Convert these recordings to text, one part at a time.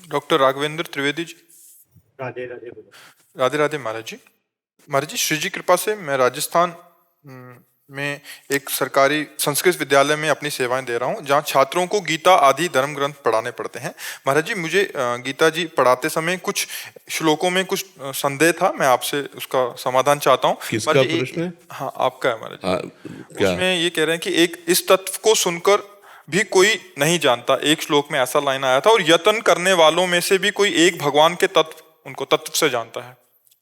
Doctor Raghavendra Trivedi ji. Radhe Radhe बोलो। राधे राधे महाराज जी। महाराज जी, श्री जी कृपा से मैं राजस्थान में एक सरकारी संस्कृत विद्यालय में अपनी सेवाएं दे रहा हूं, जहां छात्रों को गीता आदि धर्म ग्रंथ पढ़ाने पड़ते हैं। महाराज जी, मुझे गीता जी पढ़ाते समय कुछ श्लोकों में कुछ संदेह था, मैं आपसे उसका समाधान चाहता हूं। किसका महाराज जी, प्रश्न है? हाँ, आपका है महाराज जी। हाँ, क्या? उसमें ये कह रहे हैं कि एक इस तत्व को सुनकर भी कोई नहीं जानता, एक श्लोक में ऐसा लाइन आया था, और यत्न करने वालों में से भी कोई एक भगवान के तत्व उनको तत्व से जानता है।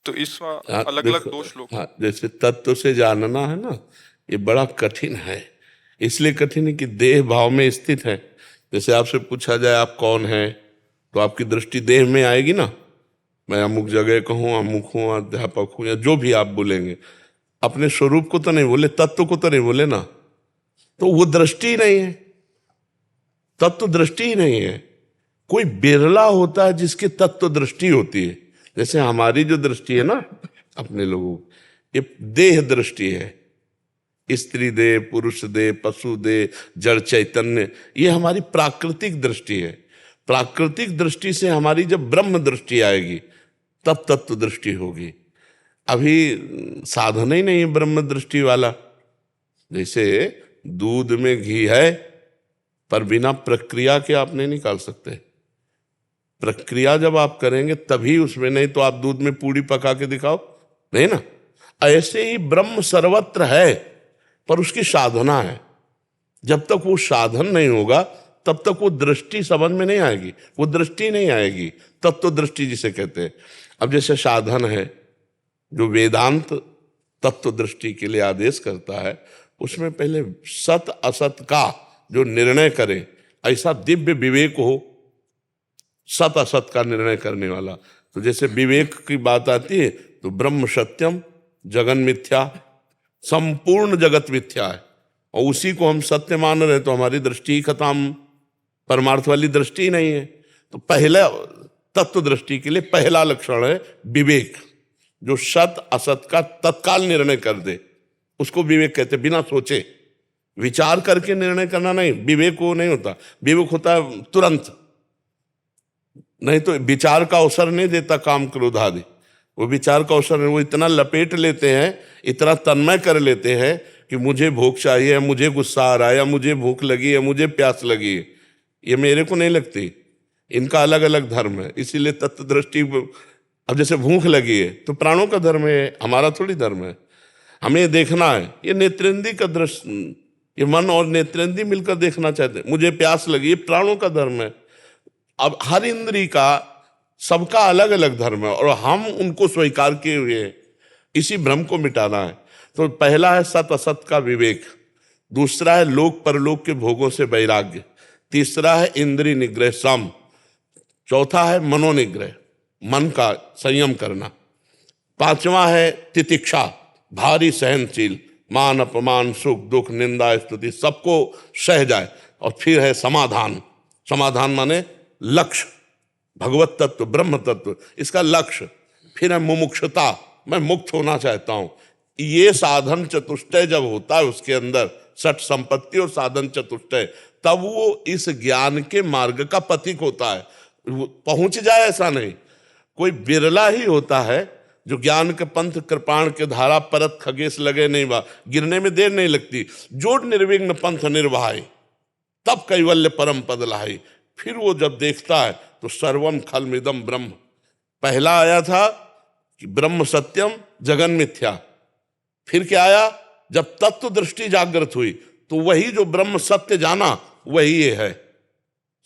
तो इस अलग अलग दो श्लोक। हाँ, जैसे तत्व से जानना है ना, ये बड़ा कठिन है। इसलिए कठिन है कि देह भाव में स्थित है। जैसे आपसे पूछा जाए आप कौन है, तो आपकी दृष्टि देह में आएगी ना। मैं अमुक जगह का हूँ, अमुक हूँ, अध्यापक हूँ, या जो भी आप बोलेंगे, अपने स्वरूप को तो नहीं बोले, तत्व को तो नहीं बोले ना। तो वो दृष्टि ही नहीं है, तत्व दृष्टि ही नहीं है। कोई बिरला होता है जिसकी तत्व दृष्टि होती है। जैसे हमारी जो दृष्टि है ना अपने लोगों, ये देह दृष्टि है। स्त्री देह, पुरुष देह, पशु देह, जड़ चैतन्य, ये हमारी प्राकृतिक दृष्टि है। प्राकृतिक दृष्टि से हमारी जब ब्रह्म दृष्टि आएगी तब तत्व दृष्टि होगी। अभी साधन ही नहीं है ब्रह्म दृष्टि वाला। जैसे दूध में घी है, पर बिना प्रक्रिया के आप नहीं निकाल सकते। प्रक्रिया जब आप करेंगे तभी उसमें, नहीं तो आप दूध में पूड़ी पका के दिखाओ, नहीं ना। ऐसे ही ब्रह्म सर्वत्र है, पर उसकी साधना है। जब तक वो साधन नहीं होगा तब तक वो दृष्टि समझ में नहीं आएगी, वो दृष्टि नहीं आएगी, तत्व दृष्टि जिसे कहते हैं। अब जैसे साधन है जो वेदांत तत्व दृष्टि के लिए आदेश करता है, उसमें पहले सत असत का जो निर्णय करे, ऐसा दिव्य विवेक हो, सत असत का निर्णय करने वाला। तो जैसे विवेक की बात आती है तो ब्रह्म सत्यम जगन मिथ्या, संपूर्ण जगत मिथ्या है, और उसी को हम सत्य मान रहे तो हमारी दृष्टि ही खत्म, परमार्थ वाली दृष्टि ही नहीं है। तो पहला तत्व दृष्टि के लिए पहला लक्षण है विवेक, जो सत असत का तत्काल निर्णय कर दे, उसको विवेक कहते। बिना सोचे विचार करके निर्णय करना नहीं, विवेक वो नहीं होता। विवेक होता है तुरंत, नहीं तो विचार का अवसर नहीं देता काम क्रोध आदि। वो विचार का अवसर नहीं, वो इतना लपेट लेते हैं, इतना तन्मय कर लेते हैं कि मुझे भूख चाहिए, या मुझे गुस्सा आ रहा है, या मुझे भूख लगी है, मुझे प्यास लगी है। ये मेरे को नहीं लगती, इनका अलग अलग धर्म है। इसीलिए तत्व दृष्टि, अब जैसे भूख लगी है तो प्राणों का धर्म है, हमारा थोड़ी धर्म है। हमें देखना है, ये नेत्रेंद्रिय का दृष्टि, ये मन और नेत्रेंद्रिय मिलकर देखना चाहते हैं। मुझे प्यास लगी, ये प्राणों का धर्म है। अब हर इंद्री का सबका अलग अलग धर्म है, और हम उनको स्वीकार किए हुए हैं। इसी भ्रम को मिटाना है। तो पहला है सत असत का विवेक, दूसरा है लोक परलोक के भोगों से वैराग्य, तीसरा है इंद्रिय निग्रह सम, चौथा है मनोनिग्रह, मन का संयम करना, पांचवा है तितिक्षा, भारी सहनशील, मान अपमान सुख दुख निंदा स्तुति सबको सह जाए, और फिर है समाधान। समाधान माने लक्ष्य, भगवत तत्व ब्रह्म तत्व, इसका लक्ष्य। फिर है मुमुक्षुता, मैं मुक्त होना चाहता हूं। ये साधन चतुष्टय जब होता है उसके अंदर, सठ संपत्ति और साधन चतुष्टय, तब वो इस ज्ञान के मार्ग का पथिक होता है। पहुंच जाए ऐसा नहीं, कोई बिरला ही होता है जो ज्ञान के पंथ कृपाण के धारा परत खगेश लगे नहीं बा, गिरने में देर नहीं लगती, जोड़ निर्विघ्न पंथ निर्वाही, तब कैवल्य परम पद लाही। फिर वो जब देखता है तो सर्वम खलमिदम ब्रह्म। पहला आया था कि ब्रह्म सत्यम जगन मिथ्या, फिर क्या आया, जब तत्व दृष्टि जागृत हुई तो वही जो ब्रह्म सत्य जाना वही ये है।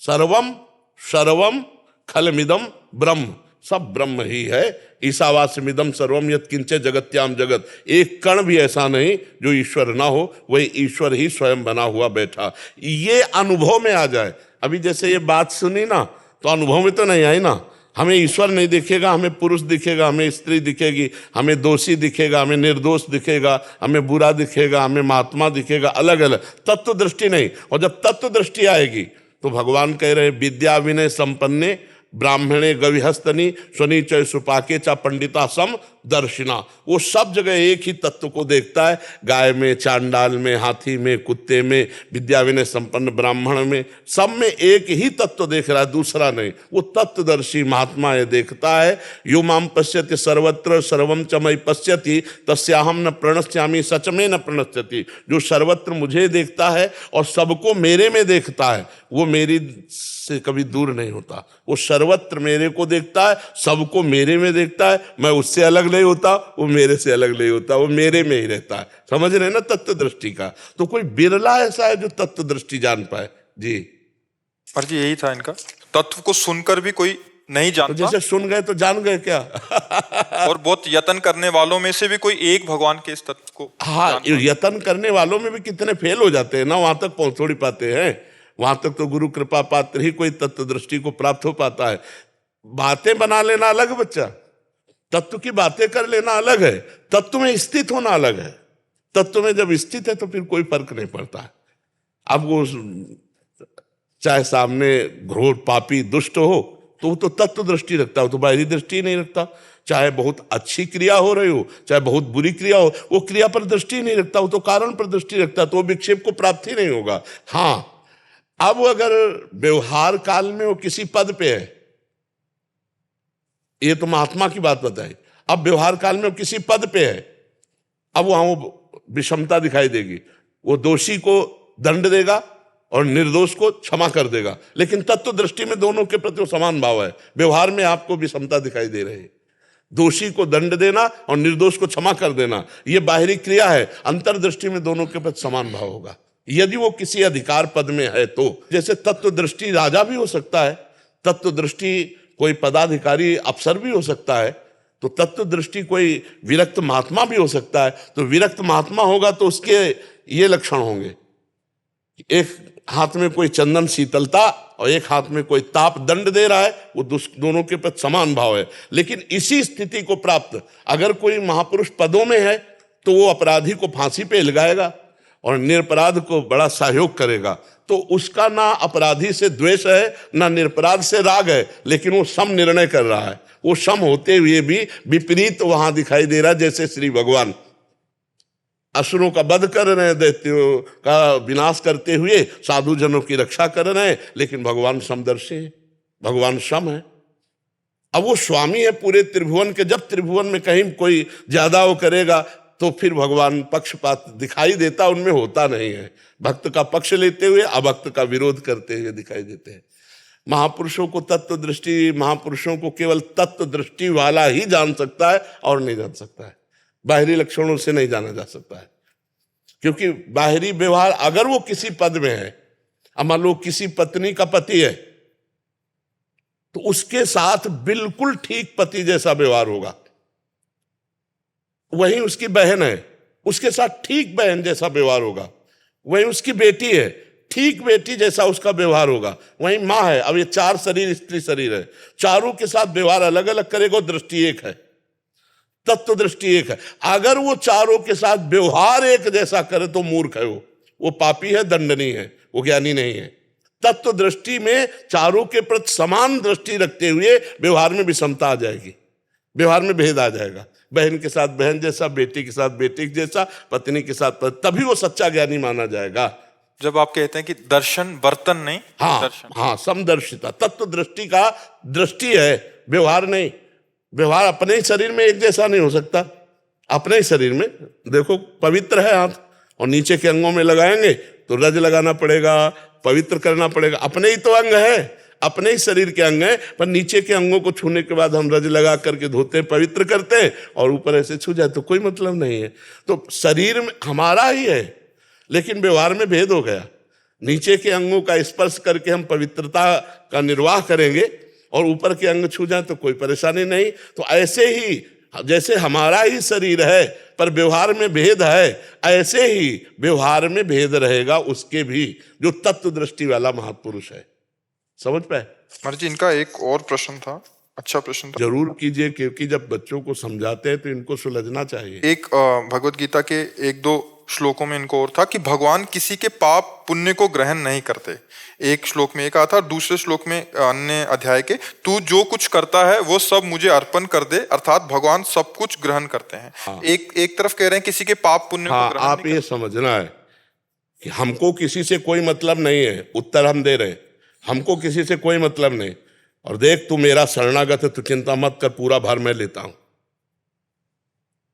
सर्वम सर्वम खलमिदम ब्रह्म, सब ब्रह्म ही है। ईशावास्यमिदं सर्वम यत् किंचित् जगत्याम जगत, एक कण भी ऐसा नहीं जो ईश्वर ना हो, वही ईश्वर ही स्वयं बना हुआ बैठा। ये अनुभव में आ जाए। अभी जैसे ये बात सुनी ना, तो अनुभव में तो नहीं आई ना। हमें ईश्वर नहीं दिखेगा, हमें पुरुष दिखेगा, हमें स्त्री दिखेगी, हमें दोषी दिखेगा, हमें निर्दोष दिखेगा, हमें बुरा दिखेगा, हमें महात्मा दिखेगा, अलग अलग तत्व दृष्टि नहीं। और जब तत्व दृष्टि आएगी तो भगवान कह रहे विद्या विनय संपन्ने ब्राह्मणे गविहस्तनी स्वनीचय सुपाके चा पंडिता सम दर्शिना। वो सब जगह एक ही तत्व को देखता है, गाय में, चांडाल में, हाथी में, कुत्ते में, विद्या विनय संपन्न ब्राह्मण में, सब में एक ही तत्व देख रहा है, दूसरा नहीं। वो तत्वदर्शी महात्मा ये देखता है। यो माम पश्यति सर्वत्र सर्वम च मयि पश्यति तस्याहम न प्रणश्यामि सच में न प्रणश्यति। जो सर्वत्र मुझे देखता है और सबको मेरे में देखता है, वो मेरी से कभी दूर नहीं होता। वो सर्वत्र मेरे को देखता है, सबको मेरे में देखता है। मैं उससे अलग नहीं होता, वो मेरे से अलग नहीं होता, वो मेरे में ही रहता है। समझ रहे हैं ना तत्व दृष्टि का? तो कोई बिरला ऐसा है जो तत्व दृष्टि जान पाए जी। पर जी यही था इनका, तत्व को सुनकर भी कोई नहीं तो जानता, जैसे सुन गए तो जान गए क्या? और बहुत यत्न करने वालों में से भी कोई एक भगवान के इस तत्व को हाँ, जान पाता। यत्न करने वालों में भी कितने फेल हो जाते हैं ना, वहां तक पहुंच थोड़ी पाते हैं। वहां तक तो गुरु कृपा पात्र ही कोई तत्व दृष्टि को प्राप्त हो पाता है। बातें बना लेना अलग बच्चा, तत्व की बातें कर लेना अलग है, तत्व में स्थित होना अलग है। तत्व में जब स्थित है तो फिर कोई फर्क नहीं पड़ता है। अब वो चाहे सामने घोर पापी दुष्ट हो तो वो तो तत्व दृष्टि रखता है, तो बाहरी दृष्टि नहीं रखता। चाहे बहुत अच्छी क्रिया हो रही हो, चाहे बहुत बुरी क्रिया हो, वो क्रिया पर दृष्टि नहीं रखता, वो तो कारण पर दृष्टि रखता, तो वो विक्षेप को प्राप्ति नहीं होगा। हाँ, अब अगर व्यवहार काल में वो किसी पद पे है, ये तो महात्मा की बात बताई। अब व्यवहार काल में वो किसी पद पे है, अब वहां वो विषमता दिखाई देगी। वो दोषी को दंड देगा और निर्दोष को क्षमा कर देगा, लेकिन तत्व दृष्टि में दोनों के प्रति समान भाव है। व्यवहार में आपको विषमता दिखाई दे रही है। दोषी को दंड देना और निर्दोष को क्षमा कर देना, यह बाहरी क्रिया है। अंतर्दृष्टि में दोनों के प्रति समान भाव होगा यदि वो किसी अधिकार पद में है तो। जैसे तत्व दृष्टि राजा भी हो सकता है, तत्व दृष्टि कोई पदाधिकारी अफसर भी हो सकता है, तो तत्व दृष्टि कोई विरक्त महात्मा भी हो सकता है। तो विरक्त महात्मा होगा तो उसके ये लक्षण होंगे, एक हाथ में कोई चंदन शीतलता और एक हाथ में कोई ताप दंड दे रहा है, वो दोनों के प्रति समान भाव है। लेकिन इसी स्थिति को प्राप्त अगर कोई महापुरुष पदों में है तो वो अपराधी को फांसी पे लगाएगा और निरपराध को बड़ा सहयोग करेगा। तो उसका ना अपराधी से द्वेष है ना निरपराध से राग है, लेकिन वो सम निर्णय कर रहा है। वो सम होते हुए भी विपरीत वहां दिखाई दे रहा है। जैसे श्री भगवान असुरों का वध कर रहे हैं, दैत्यों का विनाश करते हुए साधु जनों की रक्षा कर रहे हैं, लेकिन भगवान समदर्शी है, भगवान सम है। अब वो स्वामी है पूरे त्रिभुवन के। जब त्रिभुवन में कहीं कोई ज्यादा वो करेगा तो फिर भगवान पक्षपात दिखाई देता, उनमें होता नहीं है। भक्त का पक्ष लेते हुए अभक्त का विरोध करते हुए दिखाई देते हैं। महापुरुषों को तत्व दृष्टि, महापुरुषों को केवल तत्व दृष्टि वाला ही जान सकता है और नहीं जान सकता है। बाहरी लक्षणों से नहीं जाना जा सकता है, क्योंकि बाहरी व्यवहार अगर वो किसी पद में है, मान लो किसी पत्नी का पति है, तो उसके साथ बिल्कुल ठीक पति जैसा व्यवहार होगा। वहीं उसकी बहन है, उसके साथ ठीक बहन जैसा व्यवहार होगा। वहीं उसकी बेटी है, ठीक बेटी जैसा उसका व्यवहार होगा। वहीं माँ है, अब ये 4 शरीर स्त्री शरीर है, चारों के साथ व्यवहार अलग अलग करेगा, दृष्टि एक है, तत्व दृष्टि एक है। अगर वो चारों के साथ व्यवहार एक जैसा करे तो मूर्ख है, वो पापी है, दंडनीय है, वो ज्ञानी नहीं है। तत्व दृष्टि में चारों के प्रति समान दृष्टि रखते हुए व्यवहार में विषमता आ जाएगी, व्यवहार में भेद आ जाएगा। बहन के साथ बहन जैसा, बेटी के साथ बेटी जैसा, पत्नी के साथ तभी वो सच्चा ज्ञानी माना जाएगा। जब आप कहते हैं कि दर्शन वर्तन नहीं, हाँ दर्शन, हाँ, समदर्शिता तत्व दृष्टि का दृष्टि है, व्यवहार नहीं। व्यवहार अपने ही शरीर में एक जैसा नहीं हो सकता। अपने ही शरीर में देखो, पवित्र है हाथ और नीचे के अंगों में लगाएंगे तो रज लगाना पड़ेगा, पवित्र करना पड़ेगा। अपने ही तो अंग है, अपने ही शरीर के अंग है, पर नीचे के अंगों को छूने के बाद हम रज लगा करके धोते हैं, पवित्र करते हैं, और ऊपर ऐसे छू जाए तो कोई मतलब नहीं है। तो शरीर में हमारा ही है, लेकिन व्यवहार में भेद हो गया। नीचे के अंगों का स्पर्श करके हम पवित्रता का निर्वाह करेंगे और ऊपर के अंग छू जाए तो कोई परेशानी नहीं। तो ऐसे ही जैसे हमारा ही शरीर है पर व्यवहार में भेद है, ऐसे ही व्यवहार में भेद रहेगा उसके भी, जो तत्व दृष्टि वाला महापुरुष है। समझ पाए? महाराज जी इनका एक और प्रश्न था, अच्छा प्रश्न था। जरूर कीजिए, क्योंकि जब बच्चों को समझाते हैं तो इनको सुलझना चाहिए। एक भगवत गीता के 1-2 श्लोकों में इनको और था कि भगवान किसी के पाप पुण्य को ग्रहण नहीं करते। एक श्लोक में एक कहा था और दूसरे श्लोक में अन्य अध्याय के तू जो कुछ करता है वो सब मुझे अर्पण कर दे, अर्थात भगवान सब कुछ ग्रहण करते हैं। हाँ। एक तरफ कह रहे हैं किसी के पाप पुण्य हाँ, को ग्रहण आप ये समझना है कि हमको किसी से कोई मतलब नहीं है, उत्तर हम दे रहे हैं, हमको किसी से कोई मतलब नहीं। और देख तू मेरा शरणागत है, तू चिंता मत कर, पूरा भार मैं लेता हूं।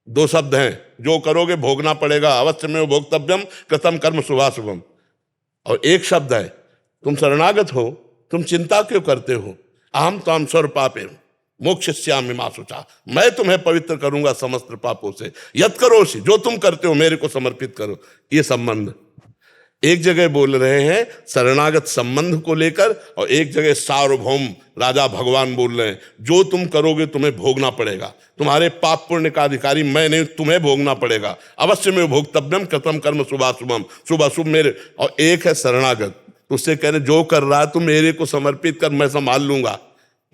दो शब्द हैं, जो करोगे भोगना पड़ेगा, अवश्य में भोक्तव्यम कृतम कर्म शुभाशुभम। और एक शब्द है, तुम शरणागत हो, तुम चिंता क्यों करते हो, अहम त्वाम सर्व पापे मोक्षयिष्यामि मा शुचा, मैं तुम्हें पवित्र करूंगा समस्त पापों से, यत् करोषि, जो तुम करते हो मेरे को समर्पित करो। ये संबंध एक जगह बोल रहे हैं शरणागत संबंध को लेकर, और एक जगह सार्वभौम राजा भगवान बोल रहे हैं जो तुम करोगे तुम्हें भोगना पड़ेगा, तुम्हारे पाप पुण्य का अधिकारी मैं नहीं, तुम्हें भोगना पड़ेगा, अवश्य में भोक्तव्यम कृतम कर्म शुभाशुभम, शुभ अशुभ मेरे। और एक है शरणागत, उससे कह रहे जो कर रहा है तुम मेरे को समर्पित कर, मैं संभाल लूंगा,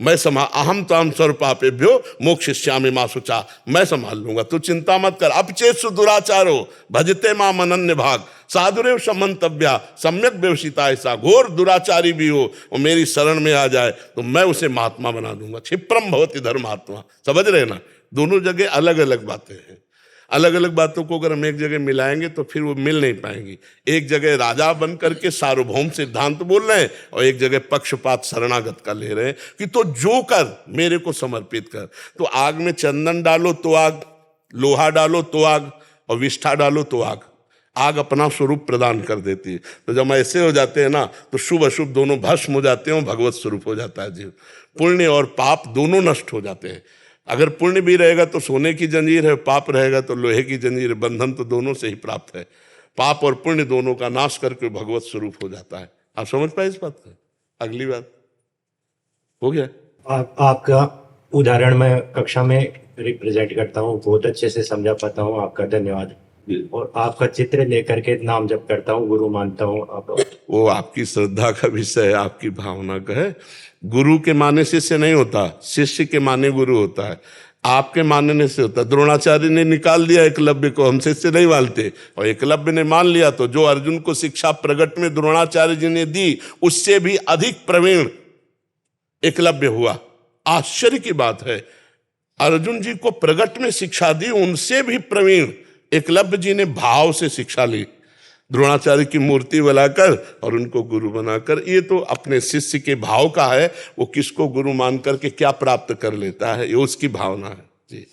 मैं अहम त्वाम सर्व पापेभ्यो मोक्षयिष्यामि मा शुचा, मैं संभाल लूंगा, तू चिंता मत कर। अपचेत्सु दुराचारो भजते माम अनन्य भाग, साधुरेव समंतव्या सम्यक व्यवसिता, ऐसा घोर दुराचारी भी हो और मेरी शरण में आ जाए तो मैं उसे महात्मा बना दूंगा। क्षिप्रम भवति धर्मात्मा, समझ रहे ना, दोनों जगह अलग अलग बातें हैं। अलग अलग बातों को अगर हम एक जगह मिलाएंगे तो फिर वो मिल नहीं पाएंगी। एक जगह राजा बन करके सार्वभौम सिद्धांत बोल रहे हैं और एक जगह पक्षपात शरणागत का ले रहे हैं कि तो जो कर मेरे को समर्पित कर। तो आग में चंदन डालो तो आग, लोहा डालो तो आग, और विष्ठा डालो तो आग, आग अपना स्वरूप प्रदान कर देती है। तो जब ऐसे हो जाते हैं ना तो शुभ अशुभ दोनों भस्म हो जाते हैं, भगवत स्वरूप हो जाता है जीव। पुण्य और पाप दोनों नष्ट हो जाते हैं। अगर पुण्य भी रहेगा तो सोने की जंजीर है, पाप रहेगा तो लोहे की जंजीर है, बंधन तो दोनों से ही प्राप्त है। पाप और पुण्य दोनों का नाश करके भगवत स्वरूप हो जाता है। आप समझ पाए इस बात को? अगली बात हो गया। आपका उदाहरण मैं कक्षा में रिप्रेजेंट करता हूँ, बहुत अच्छे से समझा पाता हूँ, आपका धन्यवाद। और आपका चित्र लेकर के नाम जप करता हूँ, गुरु मानता हूँ। आप वो आपकी श्रद्धा का विषय है, आपकी भावना का है। गुरु के माने शिष्य नहीं होता, शिष्य के माने गुरु होता है। आपके मानने से होता है। द्रोणाचार्य ने निकाल दिया एकलव्य को, हम शिष्य नहीं मानते, और एकलव्य ने मान लिया तो जो अर्जुन को शिक्षा प्रगट में द्रोणाचार्य जी ने दी उससे भी अधिक प्रवीण एकलव्य हुआ। आश्चर्य की बात है, अर्जुन जी को प्रगट में शिक्षा दी, उनसे भी प्रवीण एकलव्य जी ने भाव से शिक्षा ली, द्रोणाचार्य की मूर्ति बनाकर और उनको गुरु बनाकर। ये तो अपने शिष्य के भाव का है, वो किसको गुरु मान करके क्या प्राप्त कर लेता है, ये उसकी भावना है जी।